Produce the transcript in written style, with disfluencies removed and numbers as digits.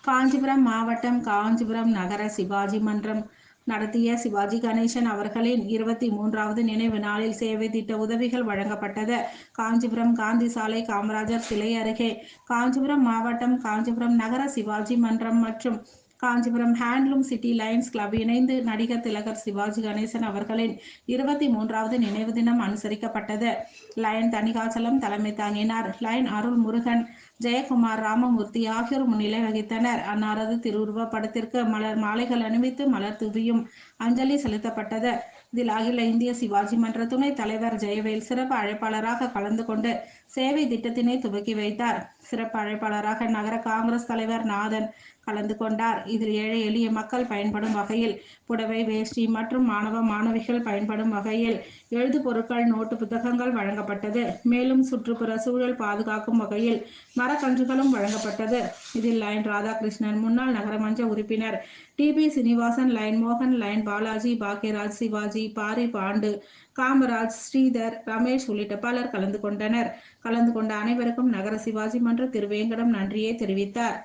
காஞ்சிபுரம் மாவட்டம் காஞ்சிபுரம் நகர சிவாஜி மன்றம் நடத்திய சிவாஜி கணேசன் அவர்களின் 23வது நினைவு நாளில் சேவை திட்ட உதவிகள் வழங்கப்பட்டது. காஞ்சிபுரம் காந்தி சாலை காமராஜர் சிலை அருகே காஞ்சிபுரம் மாவட்டம் காஞ்சிபுரம் நகர சிவாஜி மன்றம் மற்றும் Kanchipuram handloom city Lions club இணைந்து நடிகர் திலகர் சிவாஜி கணேசன் அவர்களின் 23வது நினைவு தினம் அனுசரிக்கப்பட்டது. லயன் தணிகாச்சலம் தலைமை தாங்கினார். லயன் அருள் முருகன், ஜெயக்குமார், ராமமூர்த்தி ஆகியோர் முன்னிலை வகித்தனர். அன்னாரது திருவுருவ படத்திற்கு மலர் மாலைகள் அணிவித்து மலர் தூவியும் அஞ்சலி செலுத்தப்பட்டது. இதில் அகில இந்திய சிவாஜி மன்ற துணைத் தலைவர் ஜெயவேல் சிறப்பு அழைப்பாளராக கலந்து கொண்டு சேவை திட்டத்தினை துவக்கி வைத்தார். சிறப்பு அழைப்பாளராக நகர காங்கிரஸ் தலைவர் நாதன் கலந்து கொண்டார். இதில் ஏழை எளிய மக்கள் பயன்படும் வகையில் புடவை, வேஷ்டி மற்றும் மாணவ மாணவிகள் பயன்படும் வகையில் எழுது பொருட்கள், நோட்டு புத்தகங்கள் வழங்கப்பட்டது. மேலும் சுற்றுப்புற சூழல் பாதுகாக்கும் வகையில் மரக்கன்றுகளும் வழங்கப்பட்டது. இதில் லயன் ராதாகிருஷ்ணன், முன்னாள் நகரமன்ற உறுப்பினர் டிபி சீனிவாசன், லயன் மோகன், லயன் பாலாஜி, பாக்கியராஜ், சிவாஜி, பாரி பாண்டு, காமராஜ், ஸ்ரீதர், ரமேஷ் உள்ளிட்ட பலர் கலந்து கொண்டனர். கலந்து கொண்ட அனைவருக்கும் நகர சிவாஜி மன்ற திருவேங்கடம் நன்றியை தெரிவித்தார்.